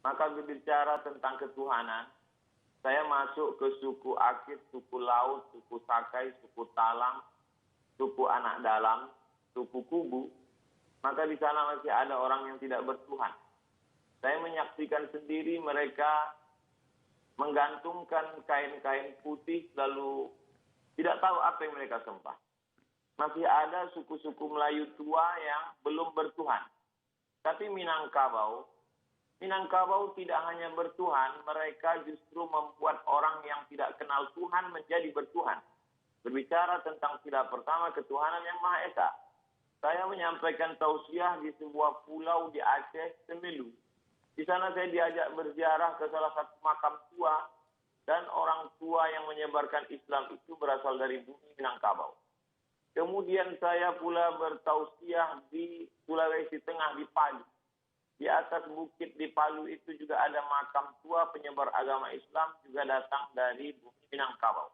Maka berbicara tentang ketuhanan, saya masuk ke suku Akit, suku Laut, suku Sakai, suku Talang, suku Anak Dalam, suku Kubu, maka di sana masih ada orang yang tidak bertuhan. Saya menyaksikan sendiri mereka menggantungkan kain-kain putih lalu tidak tahu apa yang mereka sembah. Masih ada suku-suku Melayu tua yang belum bertuhan. Tapi Minangkabau tidak hanya bertuhan, mereka justru membuat orang yang tidak kenal Tuhan menjadi bertuhan. Berbicara tentang sila pertama ketuhanan yang Maha Esa. Saya menyampaikan tausiah di sebuah pulau di Aceh, Semelu. Di sana saya diajak berziarah ke salah satu makam tua dan orang tua yang menyebarkan Islam itu berasal dari bumi Minangkabau. Kemudian saya pula bertausiah di Sulawesi Tengah di Palu. Di atas bukit di Palu itu juga ada makam tua penyebar agama Islam juga datang dari bumi Minangkabau.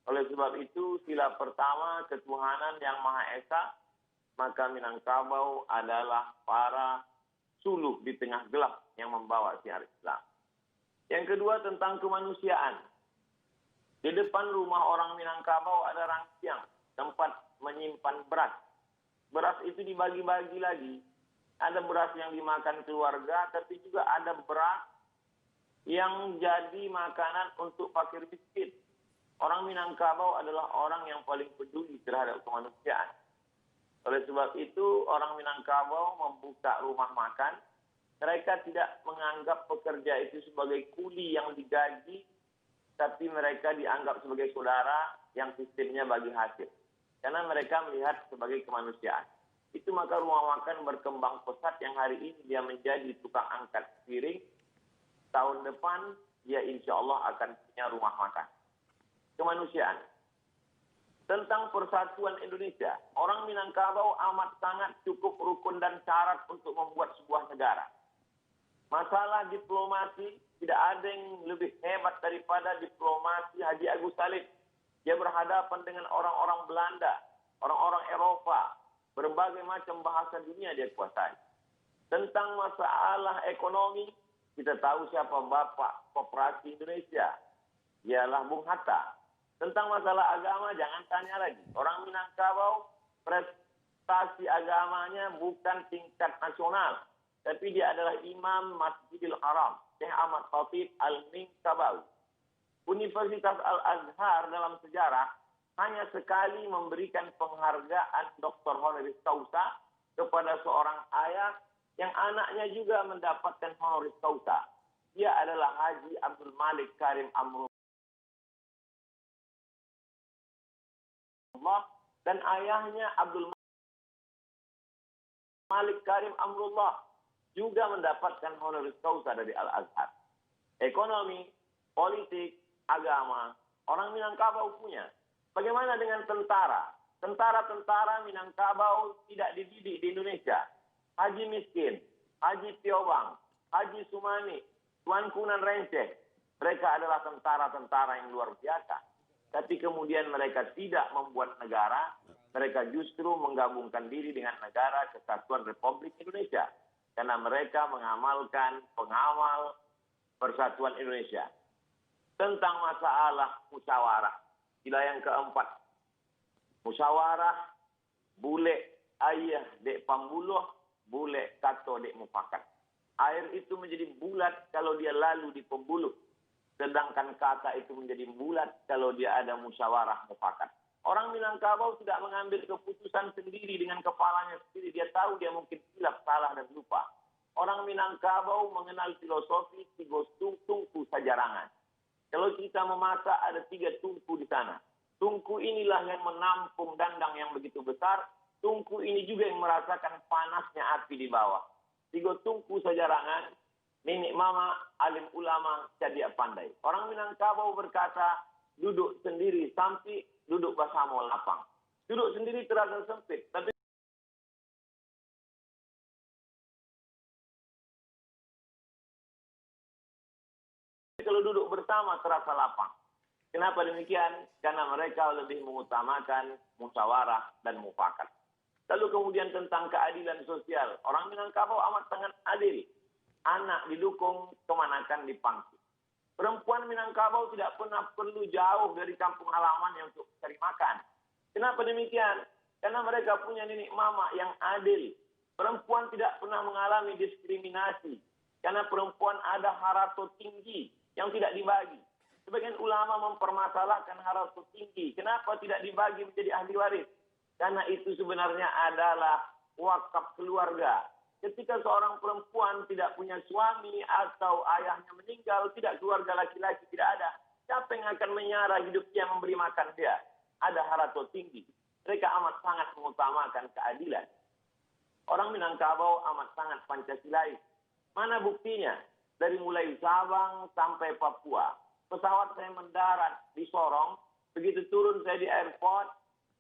Oleh sebab itu sila pertama ketuhanan yang Maha Esa, maka Minangkabau adalah para suluk di tengah gelap yang membawa siar Islam. Yang kedua tentang kemanusiaan. Di depan rumah orang Minangkabau ada rangsiang, tempat menyimpan beras. Beras itu dibagi-bagi lagi. Ada beras yang dimakan keluarga, tapi juga ada beras yang jadi makanan untuk fakir miskin. Orang Minangkabau adalah orang yang paling peduli terhadap kemanusiaan. Oleh sebab itu, orang Minangkabau membuka rumah makan. Mereka tidak menganggap pekerja itu sebagai kuli yang digaji, tapi mereka dianggap sebagai saudara yang sistemnya bagi hasil. Karena mereka melihat sebagai kemanusiaan. Itu maka rumah makan berkembang pesat yang hari ini dia menjadi tukang angkat piring. Tahun depan dia insya Allah akan punya rumah makan. Kemanusiaan. Tentang persatuan Indonesia. Orang Minangkabau amat sangat cukup rukun dan syarat untuk membuat sebuah negara. Masalah diplomasi, tidak ada yang lebih hebat daripada diplomasi Haji Agus Salim. Dia berhadapan dengan orang-orang Belanda, orang-orang Eropa, berbagai macam bahasa dunia dia kuasai. Tentang masalah ekonomi, kita tahu siapa Bapak Koperasi Indonesia. Ialah Bung Hatta. Tentang masalah agama, jangan tanya lagi. Orang Minangkabau, prestasi agamanya bukan tingkat nasional. Tapi dia adalah Imam Masjidil Haram, Syekh Ahmad Khatib Al-Minangkabau. Universitas Al-Azhar dalam sejarah hanya sekali memberikan penghargaan Dr. Honoris Causa kepada seorang ayah yang anaknya juga mendapatkan Honoris Causa. Dia adalah Haji Abdul Malik Karim Amrullah dan ayahnya Abdul Malik Karim Amrullah juga mendapatkan Honoris Causa dari Al-Azhar. Ekonomi, politik, agama, orang Minangkabau punya. Bagaimana dengan tentara? Tentara-tentara Minangkabau tidak dididik di Indonesia. Haji Miskin, Haji Piobang, Haji Sumani, Tuan Kunan Renceh. Mereka adalah tentara-tentara yang luar biasa. Tapi kemudian mereka tidak membuat negara. Mereka justru menggabungkan diri dengan negara Kesatuan Republik Indonesia. Karena mereka mengamalkan pengawal Persatuan Indonesia. Tentang masalah musyawarah. Sila yang keempat. Musyawarah, bule ayah dek pambuluh, bule kato dek mufakat. Air itu menjadi bulat kalau dia lalu di pembuluh. Sedangkan kata itu menjadi bulat kalau dia ada musyawarah mufakat. Orang Minangkabau tidak mengambil keputusan sendiri dengan kepalanya sendiri. Dia tahu dia mungkin silap, salah, dan lupa. Orang Minangkabau mengenal filosofi tiga tungku sajarangan. Kalau kita memasak ada 3 tungku di sana. Tungku inilah yang menampung dandang yang begitu besar. Tungku ini juga yang merasakan panasnya api di bawah. 3 tungku sajarangan. Nenek mama, alim ulama, cadia pandai. Orang Minangkabau berkata, duduk sendiri sampai duduk bersama lapang. Duduk sendiri terasa sempit, tapi kalau duduk bersama terasa lapang. Kenapa demikian? Karena mereka lebih mengutamakan musyawarah dan mufakat. Lalu kemudian tentang keadilan sosial. Orang Minangkabau amat sangat adil. anak didukung, kemanakan dipangku. Perempuan Minangkabau tidak pernah perlu jauh dari kampung halamannya untuk cari makan. Kenapa demikian? Karena mereka punya nenek mama yang adil. Perempuan tidak pernah mengalami diskriminasi. Karena perempuan ada harato tinggi yang tidak dibagi. Sebagian ulama mempermasalahkan harato tinggi. Kenapa tidak dibagi menjadi ahli waris? Karena itu sebenarnya adalah wakaf keluarga. Ketika seorang perempuan tidak punya suami atau ayahnya meninggal, tidak keluarga laki-laki, tidak ada. Siapa yang akan menyara hidup dia, memberi makan dia? Ada harato tinggi. Mereka amat sangat mengutamakan keadilan. Orang Minangkabau amat sangat Pancasilais. Mana buktinya? Dari mulai Sabang sampai Papua. Pesawat saya mendarat di Sorong. Begitu turun saya di airport,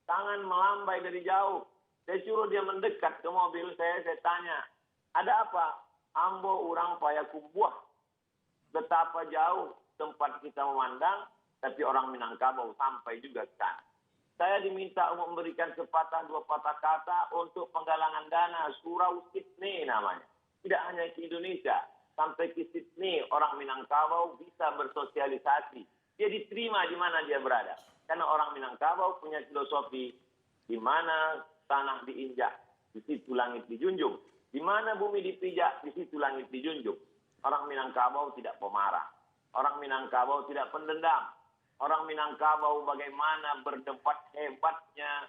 tangan melambai dari jauh. Saya suruh dia mendekat ke mobil saya tanya, ada apa? Ambo urang Payakumbuh. Betapa jauh tempat kita memandang, tapi orang Minangkabau sampai juga ke sana. Saya diminta untuk memberikan sepatah dua patah kata untuk penggalangan dana Surau Sydney namanya. Tidak hanya ke Indonesia, sampai ke Sydney orang Minangkabau bisa bersosialisasi. Dia diterima di mana dia berada. Karena orang Minangkabau punya filosofi di mana tanah diinjak, di situ langit dijunjung. Di mana bumi dipijak, di situ langit dijunjung. Orang Minangkabau tidak pemarah. Orang Minangkabau tidak pendendam. Orang Minangkabau bagaimana berdebat hebatnya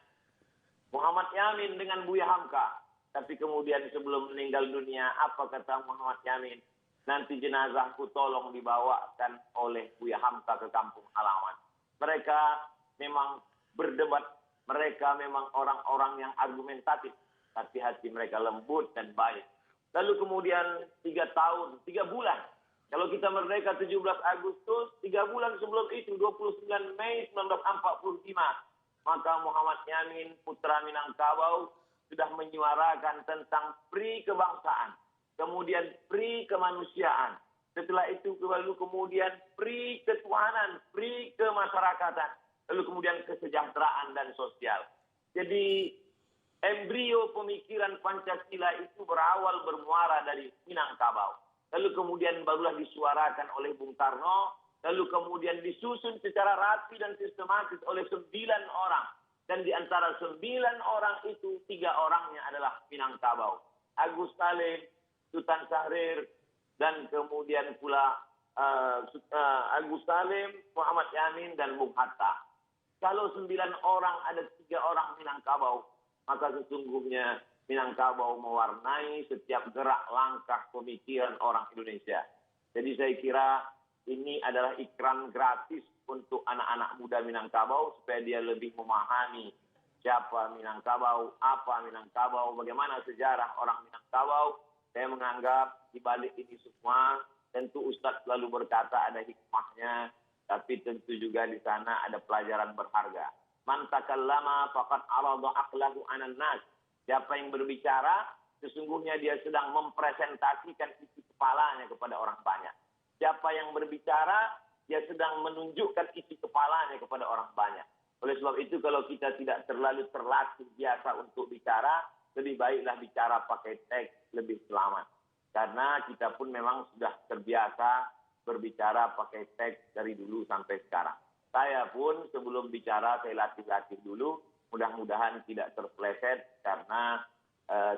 Muhammad Yamin dengan Buya Hamka. Tapi kemudian sebelum meninggal dunia, apa kata Muhammad Yamin? Nanti jenazahku tolong dibawakan oleh Buya Hamka ke kampung halaman. Mereka memang berdebat. Mereka memang orang-orang yang argumentatif. Tapi hati mereka lembut dan baik. Lalu kemudian 3 tahun, 3 bulan. Kalau kita merdeka 17 Agustus, 3 bulan sebelum itu, 29 Mei 1945. Maka Muhammad Yamin, putra Minangkabau, sudah menyuarakan tentang pri kebangsaan. Kemudian pri kemanusiaan. Setelah itu lalu kemudian pri ketuhanan, pri kemasyarakatan. Lalu kemudian kesejahteraan dan sosial. Jadi embrio pemikiran Pancasila itu berawal bermuara dari Minangkabau. Lalu kemudian barulah disuarakan oleh Bung Karno. Lalu kemudian disusun secara rapi dan sistematis oleh 9 orang. Dan di antara 9 orang itu 3 orangnya adalah Minangkabau. Agus Salim, Sultan Syahrir, dan kemudian pula Agus Salim, Muhammad Yamin, dan Bung Hatta. Kalau 9 orang ada 3 orang Minangkabau, maka sesungguhnya Minangkabau mewarnai setiap gerak langkah pemikiran orang Indonesia. Jadi saya kira ini adalah ikram gratis untuk anak-anak muda Minangkabau supaya dia lebih memahami siapa Minangkabau, apa Minangkabau, bagaimana sejarah orang Minangkabau. Saya menganggap di balik ini semua tentu Ustadz selalu berkata ada hikmahnya, tapi tentu juga di sana ada pelajaran berharga. Man takallama faqad arada aqlahu 'alan nas. Siapa yang berbicara, sesungguhnya dia sedang mempresentasikan isi kepalanya kepada orang banyak. Siapa yang berbicara, dia sedang menunjukkan isi kepalanya kepada orang banyak. Oleh sebab itu kalau kita tidak terlalu terlatih biasa untuk bicara, lebih baiklah bicara pakai teks, lebih selamat. Karena kita pun memang sudah terbiasa berbicara pakai teks dari dulu sampai sekarang. Saya pun sebelum bicara saya latih-latih dulu, mudah-mudahan tidak terpeleset karena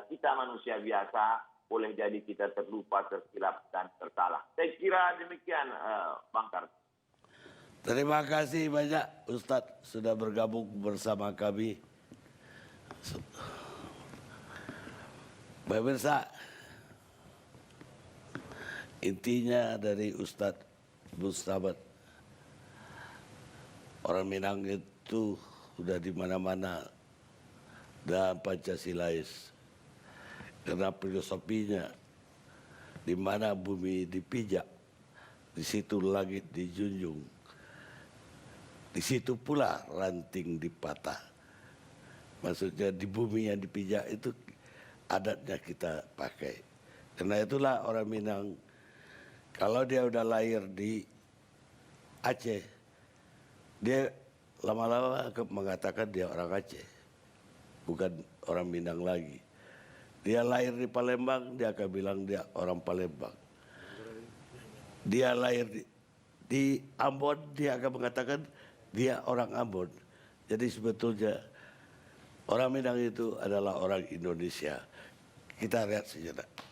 kita manusia biasa, boleh jadi kita terlupa, tersilap, dan tersalah. Saya kira demikian, Bang Karno. Terima kasih banyak Ustadz sudah bergabung bersama kami. Pemirsa, intinya dari Ustadz Bustaman, orang Minang itu sudah di mana-mana dan Pancasilais. Karena filosofinya di mana bumi dipijak, di situ langit dijunjung. Di situ pula ranting dipatah. Maksudnya di bumi yang dipijak itu adatnya kita pakai. Karena itulah orang Minang, kalau dia udah lahir di Aceh, dia lama-lama mengatakan dia orang Aceh, bukan orang Minang lagi. Dia lahir di Palembang, dia akan bilang dia orang Palembang. dia lahir di Ambon, dia akan mengatakan dia orang Ambon. Jadi sebetulnya orang Minang itu adalah orang Indonesia. Kita lihat sejenak.